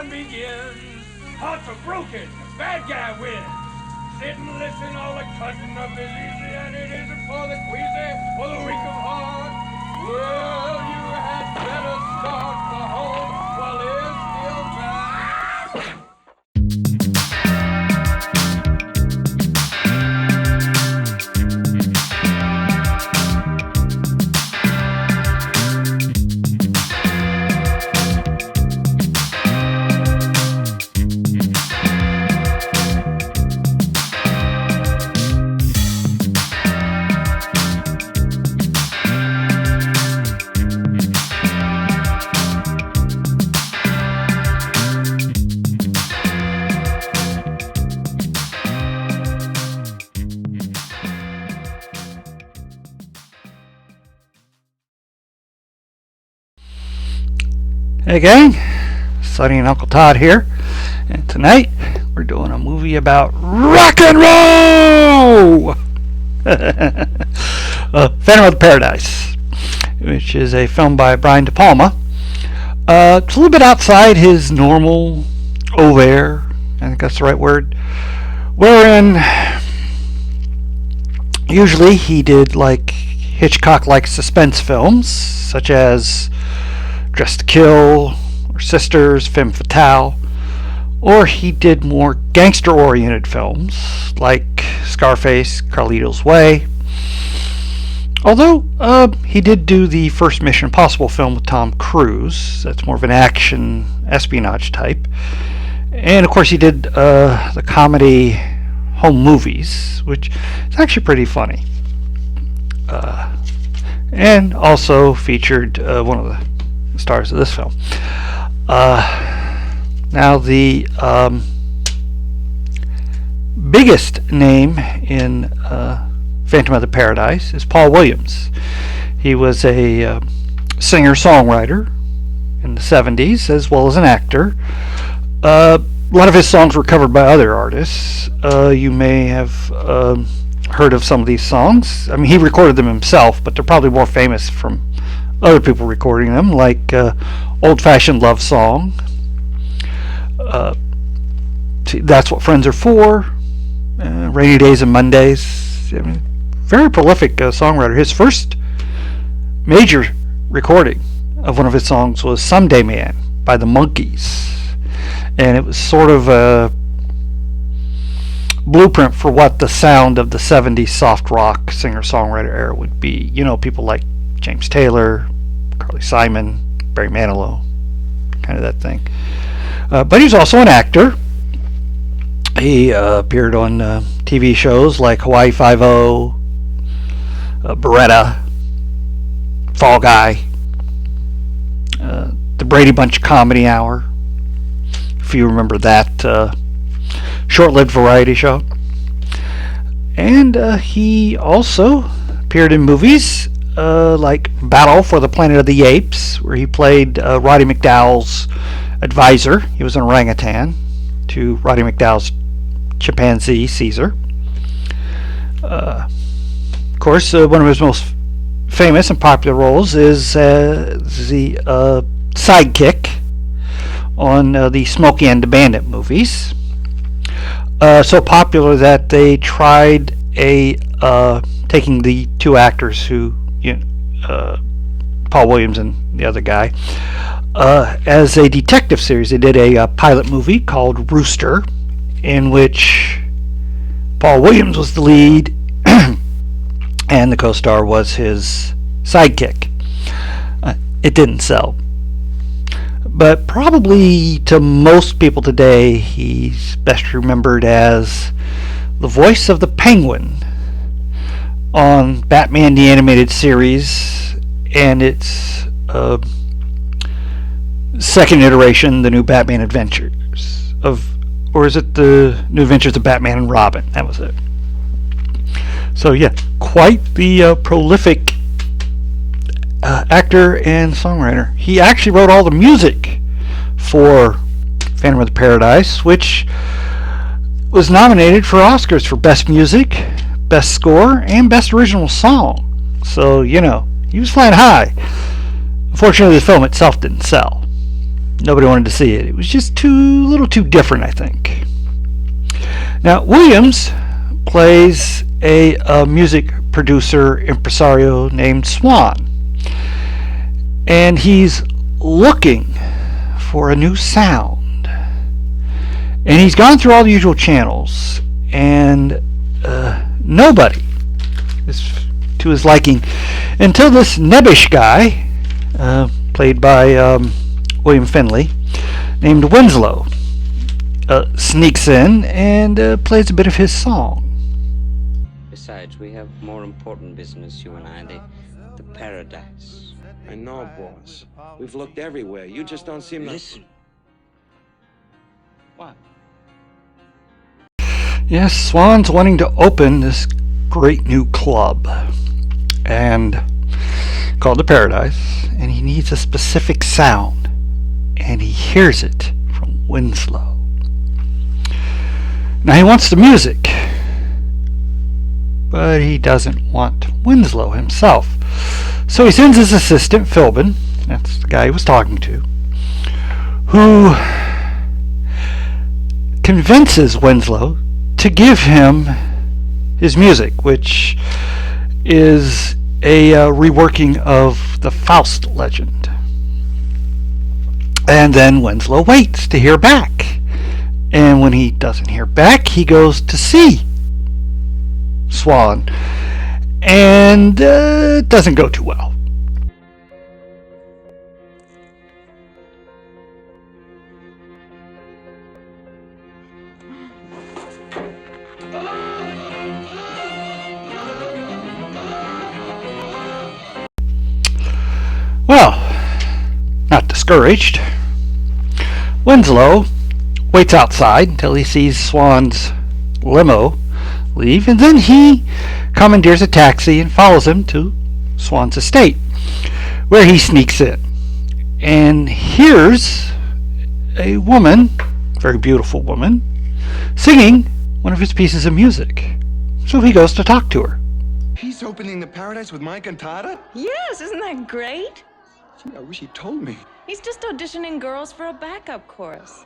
fun begins. Hearts are broken, bad guy wins. Sit and listen, all the cutting up is easy, and it isn't for the queasy or the weak of heart. Well, you had better start the home while there's still time. Hey gang, Sonny and Uncle Todd here, and tonight we're doing a movie about rock and roll! Phantom of the Paradise, which is a film by Brian De Palma. It's a little bit outside his normal oeuvre, I think that's the right word, wherein usually he did like Hitchcock-like suspense films, such as Dressed to Kill, or Sisters, Femme Fatale, or he did more gangster-oriented films like Scarface, Carlito's Way. Although he did do the first Mission Impossible film with Tom Cruise, that's more of an action espionage type. And of course he did the comedy Home Movies, which is actually pretty funny. And also featured one of the stars of this film. Now the biggest name in Phantom of the Paradise is Paul Williams. He was a singer-songwriter in the 70s as well as an actor. A lot of his songs were covered by other artists. You may have heard of some of these songs. I mean, he recorded them himself, but they're probably more famous from other people recording them, like Old Fashioned Love Song, That's What Friends Are For, Rainy Days and Mondays. I mean, very prolific songwriter. His first major recording of one of his songs was Someday Man by the Monkees, and it was sort of a blueprint for what the sound of the 70s soft rock singer-songwriter era would be. You know, people like James Taylor, Carly Simon, Barry Manilow, kind of that thing. But he's also an actor. He appeared on TV shows like Hawaii Five-0, Beretta, Fall Guy, the Brady Bunch Comedy Hour, if you remember that short-lived variety show. And he also appeared in movies like Battle for the Planet of the Apes, where he played Roddy McDowall's advisor. He was an orangutan to Roddy McDowall's chimpanzee, Caesar. Of course, one of his most famous and popular roles is the sidekick on the Smokey and the Bandit movies. So popular that they tried taking the two actors who, Paul Williams and the other guy, as a detective series. They did a pilot movie called Rooster, in which Paul Williams was the lead and the co-star was his sidekick. It didn't sell, but probably to most people today he's best remembered as the voice of the Penguin on Batman the Animated Series and its second iteration, the New Batman Adventures or is it the New Adventures of Batman and Robin? That was it. So yeah, quite the prolific actor and songwriter. He actually wrote all the music for Phantom of the Paradise, which was nominated for Oscars for Best Music, Best Score, and Best Original Song. So, he was flying high. Unfortunately, the film itself didn't sell. nobody wanted to see it. It was just a little too different, I think. Now, Williams plays a music producer impresario named Swan, and he's looking for a new sound. And he's gone through all the usual channels, and nobody is to his liking until this nebbish guy, played by William Finley, named Winslow, sneaks in and plays a bit of his song. Besides, we have more important business, you and I, the paradise. I know, boss. We've looked everywhere. You just don't seem to... Listen. What? Yes, Swan's wanting to open this great new club, and called the Paradise, and he needs a specific sound, and he hears it from Winslow. Now he wants the music, but he doesn't want Winslow himself. So he sends his assistant, Philbin, that's the guy he was talking to, who convinces Winslow to give him his music, which is a reworking of the Faust legend. And then Winslow waits to hear back. And when he doesn't hear back, he goes to see Swan. And it doesn't go too well. Well, not discouraged, Winslow waits outside until he sees Swan's limo leave, and then he commandeers a taxi and follows him to Swan's estate, where he sneaks in and hears a woman, a very beautiful woman, singing one of his pieces of music. So he goes to talk to her. He's opening the Paradise with my cantata? Yes, isn't that great? Gee, I wish he'd told me. He's just auditioning girls for a backup chorus.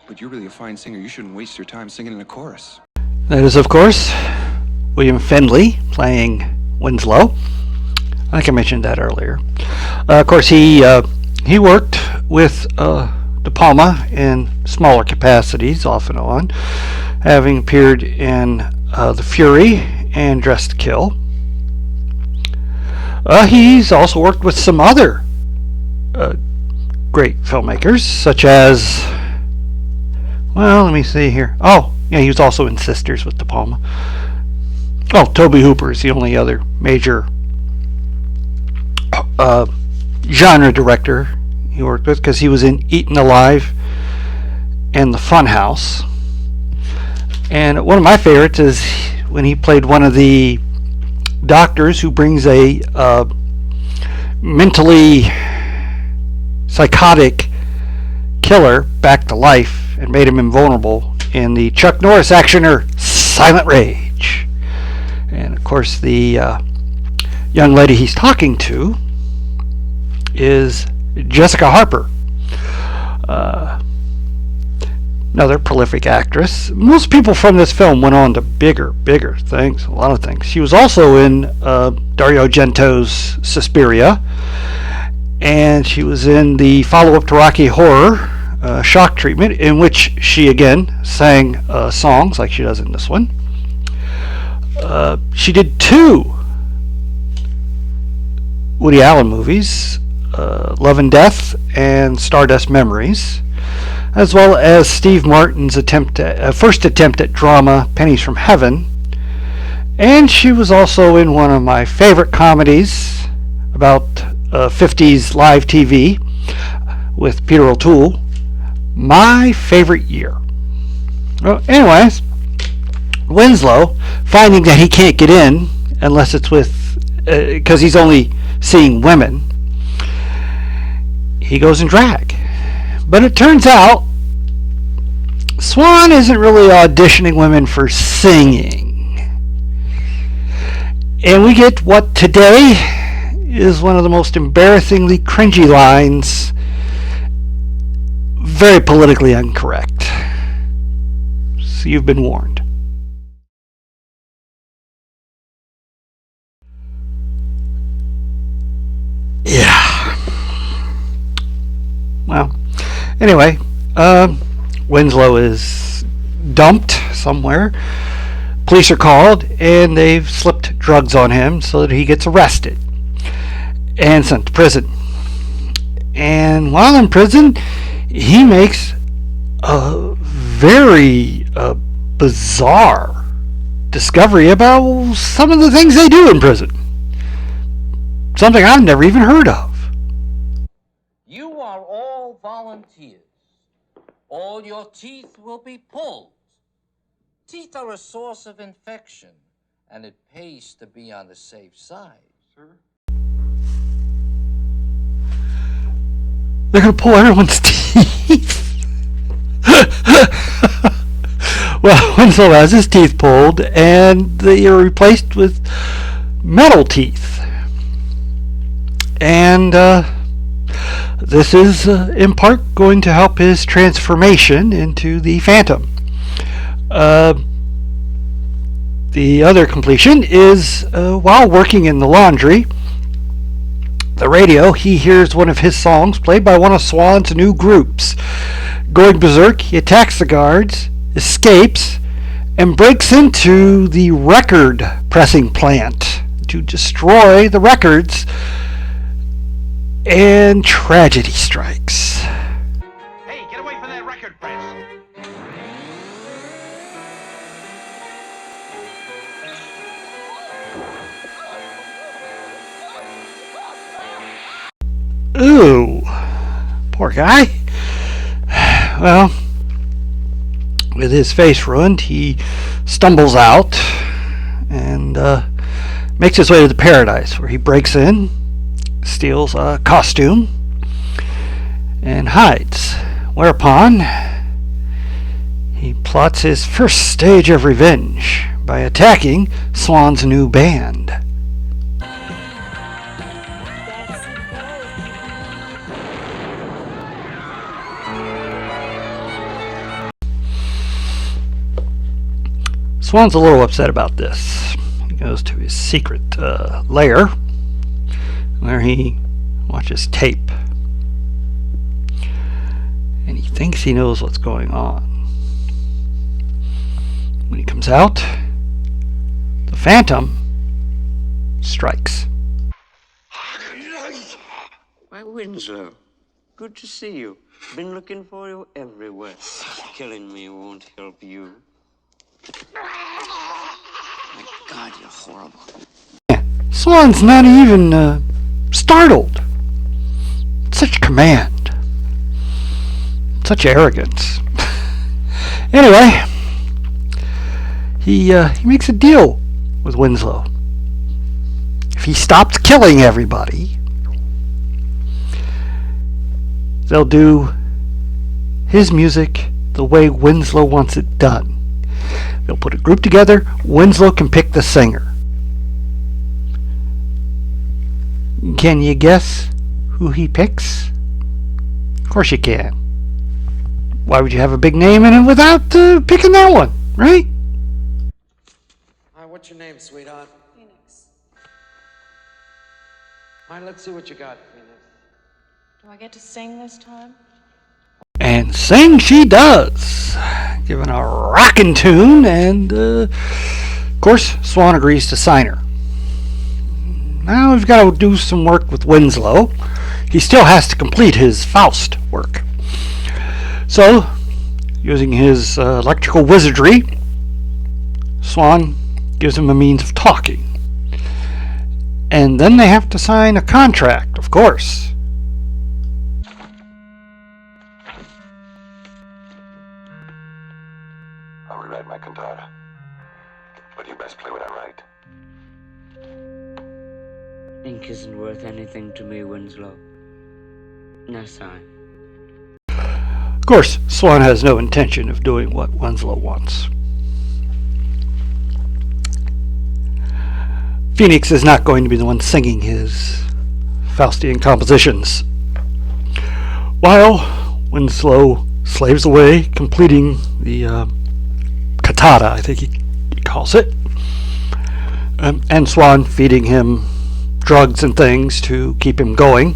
But you're really a fine singer. You shouldn't waste your time singing in a chorus. That is, of course, William Finley playing Winslow. I think I mentioned that earlier. Of course, he worked with De Palma in smaller capacities, off and on, having appeared in The Fury and Dressed to Kill. He's also worked with some other great filmmakers, such as, well, let me see here. Oh, yeah, he was also in Sisters with De Palma. Oh, Tobe Hooper is the only other major genre director he worked with, because he was in Eaten Alive and The Funhouse. And one of my favorites is when he played one of the doctors who brings a mentally psychotic killer back to life and made him invulnerable in the Chuck Norris actioner Silent Rage. And of course, the young lady he's talking to is Jessica Harper, another prolific actress. Most people from this film went on to bigger things, a lot of things. She was also in Dario Argento's Suspiria, and she was in the follow-up to Rocky Horror, Shock Treatment, in which she again sang songs like she does in this one. She did 2 Woody Allen movies, Love and Death and Stardust Memories, as well as Steve Martin's first attempt at drama, Pennies from Heaven. And she was also in one of my favorite comedies about 50s live TV with Peter O'Toole, My Favorite Year. Well, anyways, Winslow, finding that he can't get in unless it's with, because he's only seeing women, he goes in drag. But it turns out Swan isn't really auditioning women for singing. And we get what today is one of the most embarrassingly cringy lines very politically incorrect. So you've been warned. Yeah. Well, anyway, Winslow is dumped somewhere. Police are called, and they've slipped drugs on him so that he gets arrested and sent to prison. And while in prison, he makes a very bizarre discovery about some of the things they do in prison. Something I've never even heard of. You are all volunteers. All your teeth will be pulled. Teeth are a source of infection, and it pays to be on the safe side. Sir? They're going to pull everyone's teeth. Well, Winslow has his teeth pulled, and they are replaced with metal teeth. And this is in part going to help his transformation into the Phantom. The other completion is while working in the laundry, the radio, he hears one of his songs played by one of Swan's new groups. Going berserk, he attacks the guards, escapes, and breaks into the record pressing plant to destroy the records, and tragedy strikes. Hey, get away from that record press. Ooh, poor guy. Well, with his face ruined, he stumbles out and makes his way to the Paradise, where he breaks in, steals a costume, and hides. Whereupon, he plots his first stage of revenge by attacking Swan's new band. Swan's a little upset about this. He goes to his secret lair where he watches tape. And he thinks he knows what's going on. When he comes out, the Phantom strikes. Why, Winslow, good to see you. Been looking for you everywhere. Killing me won't help you. My God, you're horrible. Swan's not even startled. Such command. Such arrogance. Anyway, he makes a deal with Winslow. If he stops killing everybody, they'll do his music the way Winslow wants it done. They'll put a group together. Winslow can pick the singer. Can you guess who he picks? Of course you can. Why would you have a big name in it without picking that one, right? Hi, what's your name, sweetheart? Phoenix. All right, let's see what you got, Phoenix. Do I get to sing this time? And sing she does, given a rockin' tune, and of course Swan agrees to sign her. Now we've got to do some work with Winslow. He still has to complete his Faust work. So, using his electrical wizardry, Swan gives him a means of talking. And then they have to sign a contract, of course. I'll rewrite my cantata, but you best play what I write. Ink isn't worth anything to me, Winslow. Now sign. Of course, Swan has no intention of doing what Winslow wants. Phoenix is not going to be the one singing his Faustian compositions, while Winslow slaves away, completing the cantata, I think he calls it. And Swan feeding him drugs and things to keep him going.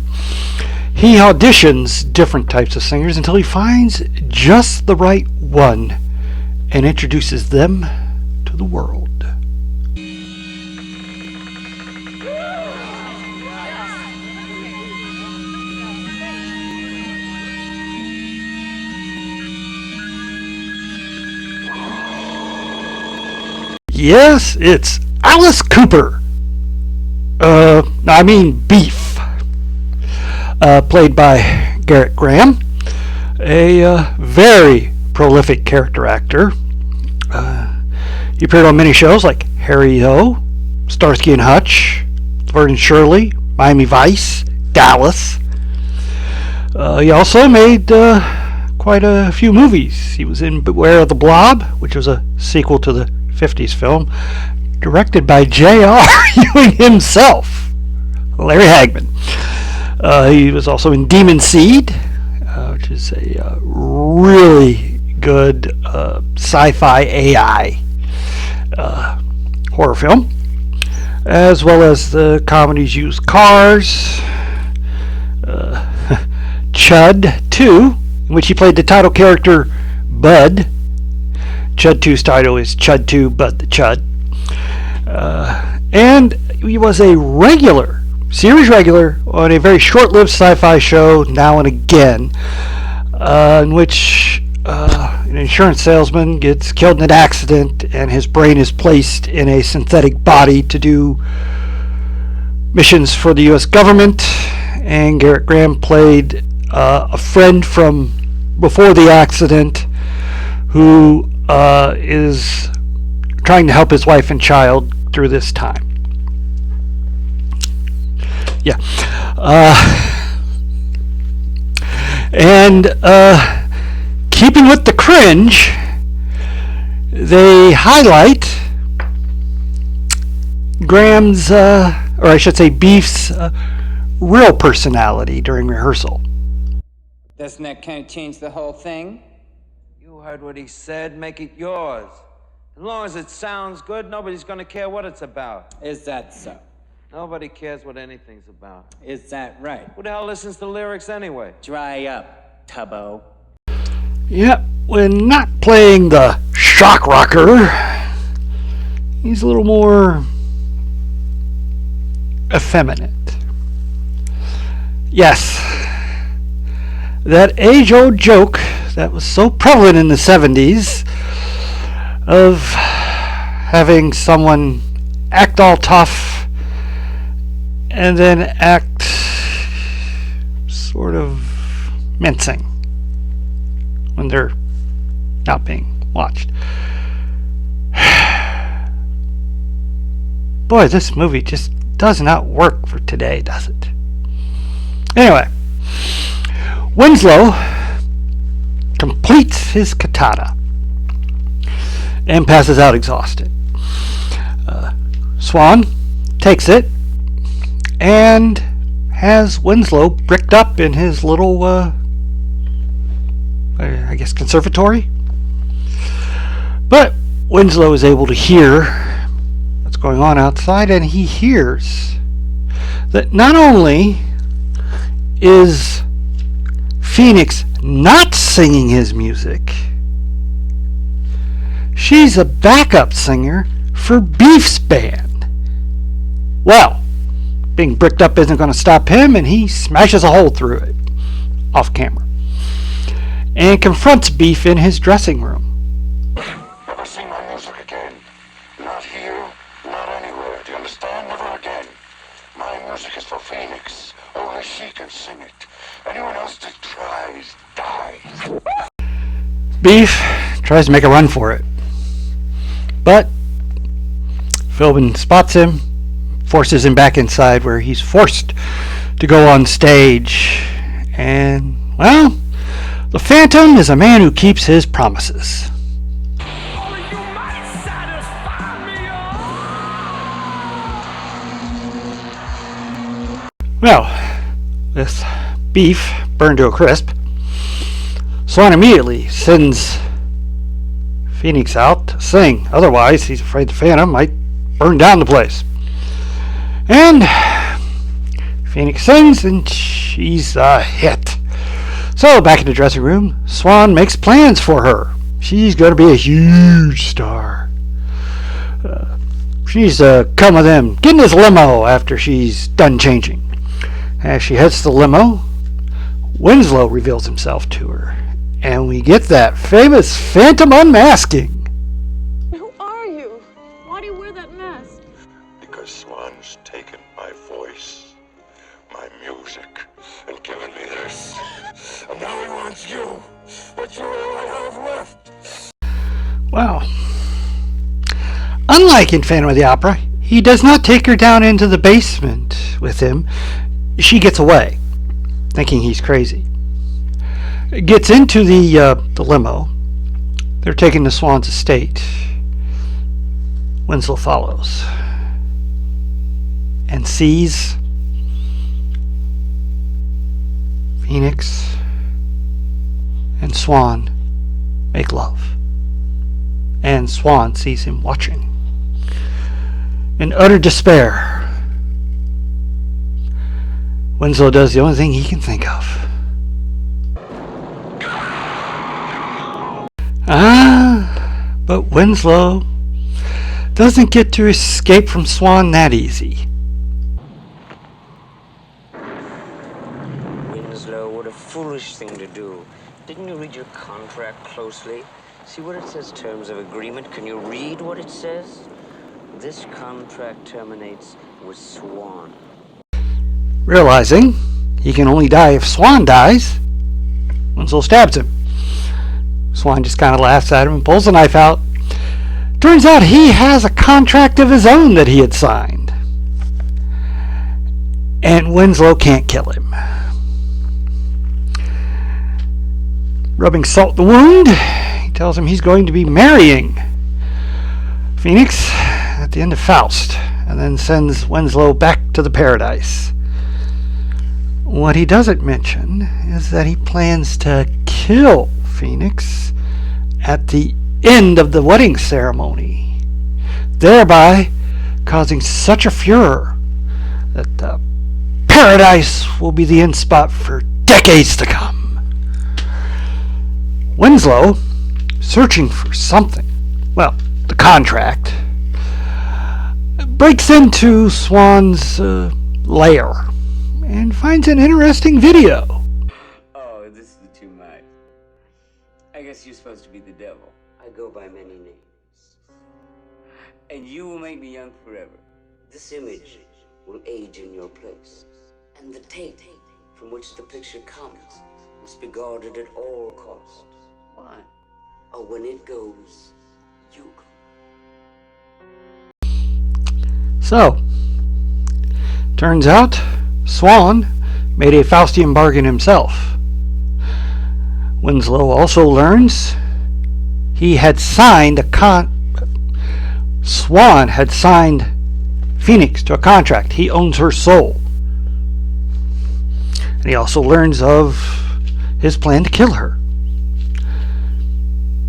He auditions different types of singers until he finds just the right one and introduces them to the world. Yes, it's Alice Cooper. Beef. Played by Garrett Graham, a very prolific character actor. He appeared on many shows like Harry O, Starsky and Hutch, Laverne and Shirley, Miami Vice, Dallas. He also made quite a few movies. He was in Beware of the Blob, which was a sequel to the 50s film, directed by J.R. Ewing himself, Larry Hagman. He was also in Demon Seed, which is a really good sci-fi AI horror film, as well as the comedies Used Cars, Chud 2, in which he played the title character Bud. Chud 2's title is Chud 2, Bud the Chud. And he was a series regular on a very short-lived sci-fi show, Now and Again, in which an insurance salesman gets killed in an accident and his brain is placed in a synthetic body to do missions for the U.S. government. And Garrett Graham played a friend from before the accident who is trying to help his wife and child through this time. Yeah. And keeping with the cringe, they highlight Graham's, or I should say Beef's, real personality during rehearsal. Doesn't that kind of change the whole thing? You heard what he said. Make it yours. As long as it sounds good, nobody's going to care what it's about. Is that so? Nobody cares what anything's about. Is that right? Who the hell listens to lyrics anyway? Dry up, Tubbo. Yeah, when not playing the shock rocker, he's a little more effeminate. Yes, that age-old joke that was so prevalent in the 70s of having someone act all tough and then act sort of mincing when they're not being watched. Boy, this movie just does not work for today, does it? Anyway, Winslow completes his cantata and passes out exhausted. Swan takes it and has Winslow bricked up in his little, conservatory. But Winslow is able to hear what's going on outside, and he hears that not only is Phoenix not singing his music, she's a backup singer for Beef's band. Well, being bricked up isn't going to stop him, and he smashes a hole through it off camera and confronts Beef in his dressing room. Never sing my music again. Not here, not anywhere. Do you understand? Never again. My music is for Phoenix. Only she can sing it. Anyone else that tries, dies. Beef tries to make a run for it, but Philbin spots him, forces him back inside where he's forced to go on stage. And, well, the Phantom is a man who keeps his promises. Well, with Beef burned to a crisp, Swan immediately sends Phoenix out to sing. Otherwise, he's afraid the Phantom might burn down the place. And Phoenix sings, and she's a hit. So, back in the dressing room, Swan makes plans for her. She's going to be a huge star. She's come with him, getting his limo after she's done changing. As she heads to the limo, Winslow reveals himself to her, and we get that famous Phantom unmasking. Who are you? Why do you wear that mask? Because Swan's taken my voice, my music, and given me this. And now he wants you, but you're all I have left. Well, unlike in Phantom of the Opera, he does not take her down into the basement with him. She gets away, thinking he's crazy. Gets into the limo. They're taking to Swan's estate. Winslow follows and sees Phoenix and Swan make love. And Swan sees him watching. In utter despair, Winslow does the only thing he can think of. But Winslow doesn't get to escape from Swan that easy. Winslow, what a foolish thing to do. Didn't you read your contract closely? See what it says, terms of agreement. Can you read what it says? This contract terminates with Swan. Realizing he can only die if Swan dies, Winslow stabs him. Swan just kind of laughs at him and pulls the knife out. Turns out he has a contract of his own that he had signed. And Winslow can't kill him. Rubbing salt in the wound, he tells him he's going to be marrying Phoenix at the end of Faust, and then sends Winslow back to the paradise. What he doesn't mention is that he plans to kill Phoenix at the end of the wedding ceremony, thereby causing such a furor that the paradise will be the end spot for decades to come. Winslow, searching for something, well, the contract, breaks into Swan's lair and finds an interesting video. Oh, this is too much. I guess you're supposed to be the devil. I go by many names. And you will make me young forever. This image will age in your place. And the tape from which the picture comes must be guarded at all costs. Why? Or when it goes, you go. So, turns out Swan made a Faustian bargain himself. Winslow also learns he had signed Swan had signed Phoenix to a contract. He owns her soul. And he also learns of his plan to kill her.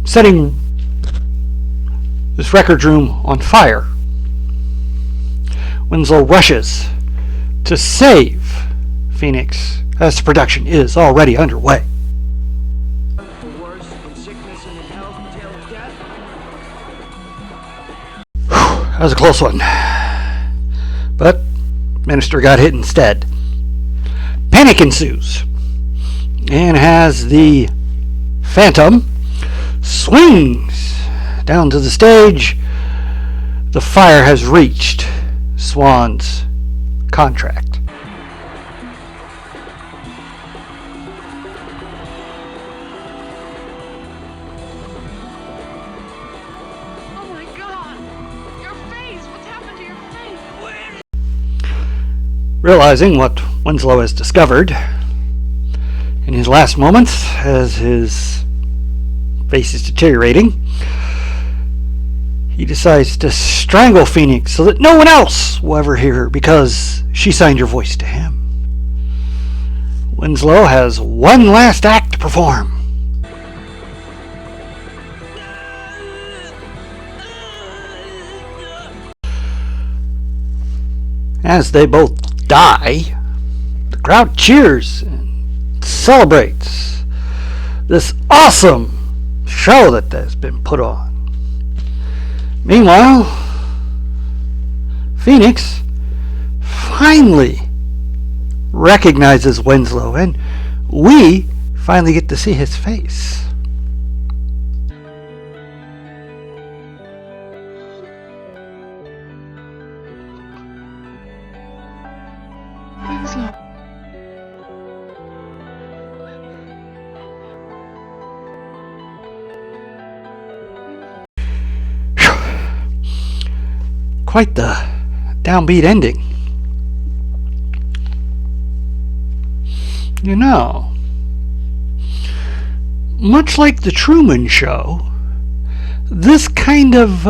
Setting this record room on fire, Winslow rushes to save Phoenix as the production is already underway. That was a close one. But Minister got hit instead. Panic ensues. And as the Phantom swings down to the stage, the fire has reached Swan's contract. Oh my God! Your face! What's happened to your face? Realizing what Winslow has discovered, in his last moments, as his face is deteriorating, he decides to strangle Phoenix so that no one else will ever hear her because she signed her voice to him. Winslow has one last act to perform. As they both die, the crowd cheers and celebrates this awesome show that has been put on. Meanwhile, Phoenix finally recognizes Winslow, and we finally get to see his face. Winslow. Quite the downbeat ending. You know, much like The Truman Show, this kind of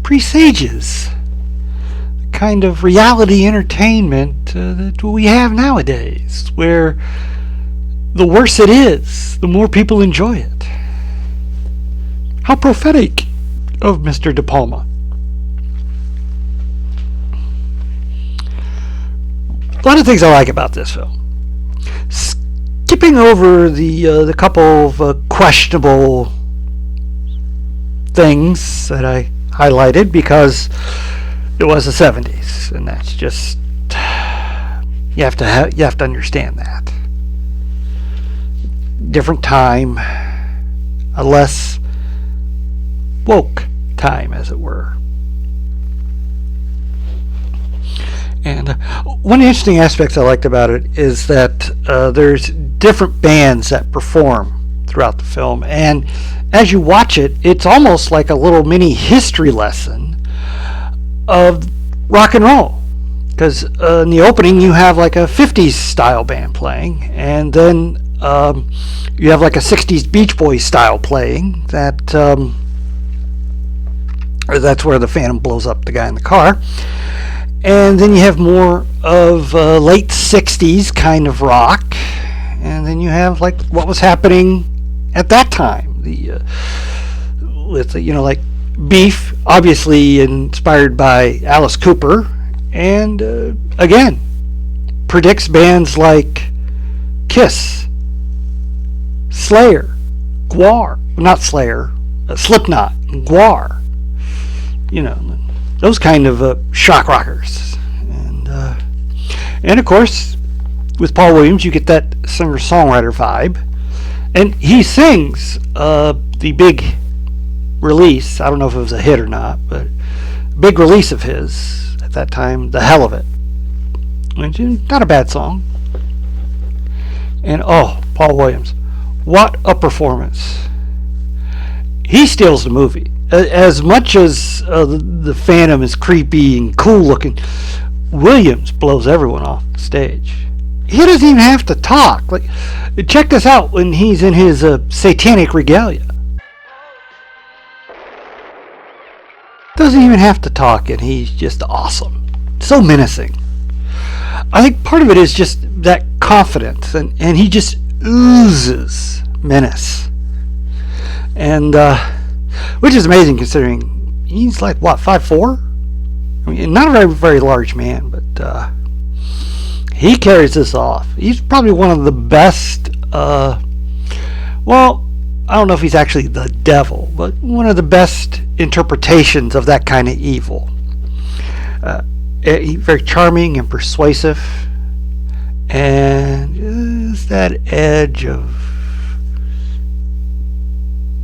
presages the kind of reality entertainment that we have nowadays, where the worse it is, the more people enjoy it. How prophetic of Mr. De Palma. A lot of things I like about this film. Skipping over the couple of questionable things that I highlighted because it was the 70s, and that's just you have to understand that. Different time, a less woke time, as it were. And one of the interesting aspects I liked about it is that there's different bands that perform throughout the film, and as you watch it, it's almost like a little mini history lesson of rock and roll. Because in the opening you have like a 50s style band playing, and then you have like a 60s Beach Boys style playing. That's where the Phantom blows up the guy in the car. And then you have more of late 60s kind of rock. And then you have like what was happening at that time. Like Beef, obviously inspired by Alice Cooper. And again, predicts bands like Kiss, Slayer, Gwar. Not Slayer, Slipknot, and Gwar. Those kind of shock rockers, and of course, with Paul Williams, you get that singer-songwriter vibe, and he sings the big release. I don't know if it was a hit or not, but big release of his at that time, "The Hell of It," which is not a bad song. And Paul Williams, what a performance! He steals the movie. As much as the Phantom is creepy and cool looking, Williams blows everyone off the stage. He doesn't even have to talk. Like, check this out when he's in his satanic regalia. Doesn't even have to talk, and he's just awesome. So menacing. I think part of it is just that confidence, and he just oozes menace. And which is amazing considering he's like, what, 5'4"? I mean, not a very, very large man, but he carries this off. He's probably one of the best, I don't know if he's actually the devil, but one of the best interpretations of that kind of evil. He's very charming and persuasive, and just that edge of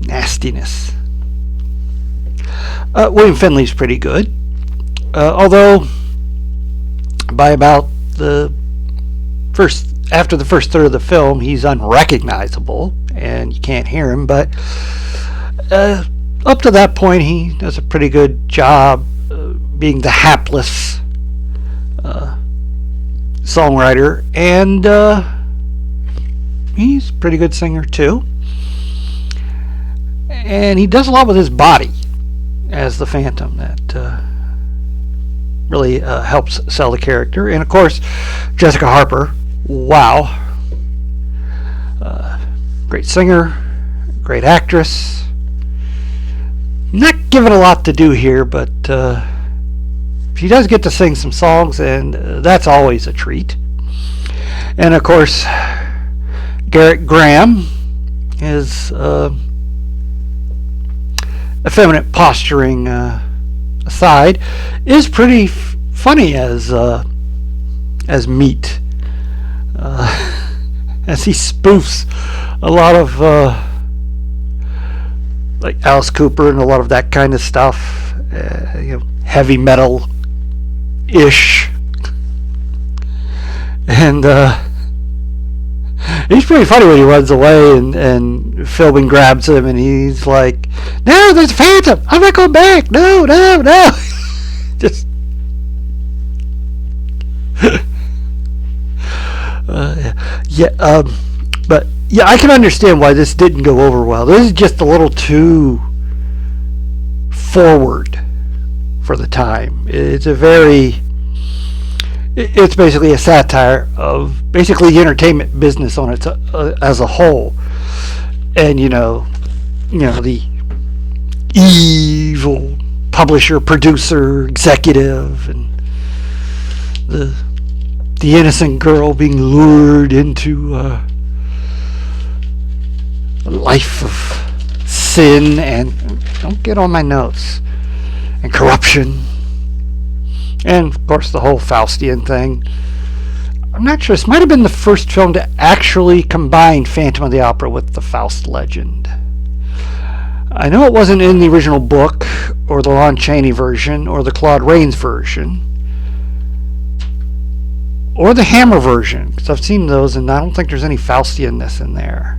nastiness. William Finley's pretty good, although by about after the first third of the film, he's unrecognizable and you can't hear him. But up to that point, he does a pretty good job being the hapless songwriter, and he's a pretty good singer too. And he does a lot with his body as the Phantom that really helps sell the character. And of course, Jessica Harper, wow, great singer, great actress. Not given a lot to do here, but she does get to sing some songs, and that's always a treat. And of course, Garrett Graham, his effeminate posturing aside, is pretty funny as Meat, as he spoofs a lot of like Alice Cooper and a lot of that kind of stuff, heavy metal ish, and he's pretty funny when he runs away and Philbin grabs him and he's like, "No, there's a phantom. I'm not going back. No, no, no." Just but yeah, I can understand why this didn't go over well. This is just a little too forward for the time. It's basically a satire of basically the entertainment business on its as a whole, and the evil publisher, producer, executive, and the innocent girl being lured into a life of sin and, don't get on my notes, and corruption, and of course the whole Faustian thing. I'm not sure, this might have been the first film to actually combine Phantom of the Opera with the Faust legend. I know it wasn't in the original book, or the Lon Chaney version, or the Claude Rains version, or the Hammer version, because I've seen those and I don't think there's any Faustianness in there.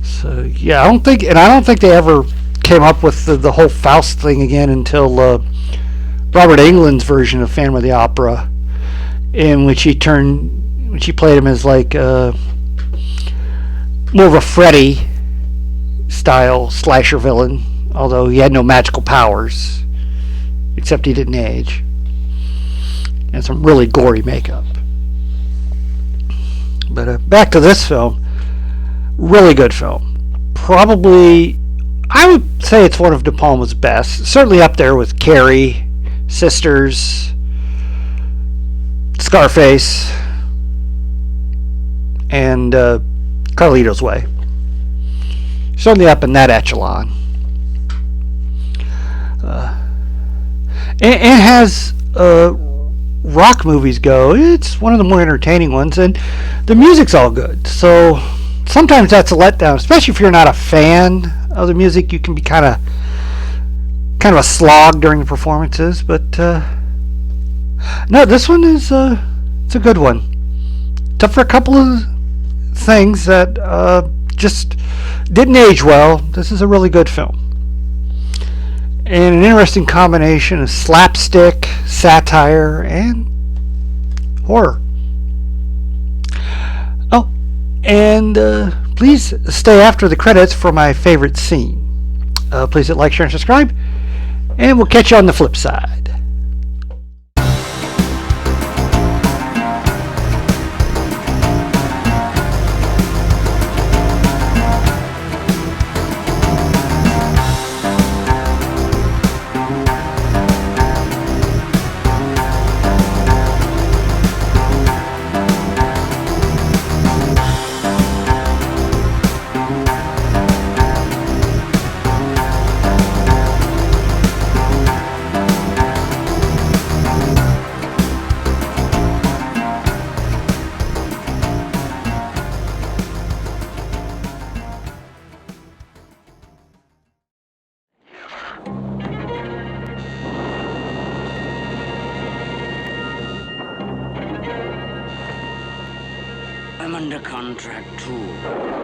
So yeah, I don't think they ever came up with the whole Faust thing again until Robert Englund's version of Phantom of the Opera, in which he played him as like more of a Freddy style slasher villain, although he had no magical powers except he didn't age, and some really gory makeup. But back to this film, really good film. Probably, I would say it's one of De Palma's best. Certainly up there with Carrie, Sisters, Scarface, and Carlito's Way. Certainly up in that echelon. And has rock movies go, it's one of the more entertaining ones, and the music's all good. So sometimes that's a letdown, especially if you're not a fan of the music. You can be kind of a slog during the performances, but no, this one is it's a good one. Except for a couple of things that just didn't age well. This is a really good film, and an interesting combination of slapstick, satire, and horror. Oh, and please stay after the credits for my favorite scene. Please hit like, share, and subscribe, and we'll catch you on the flip side. I'm under contract too.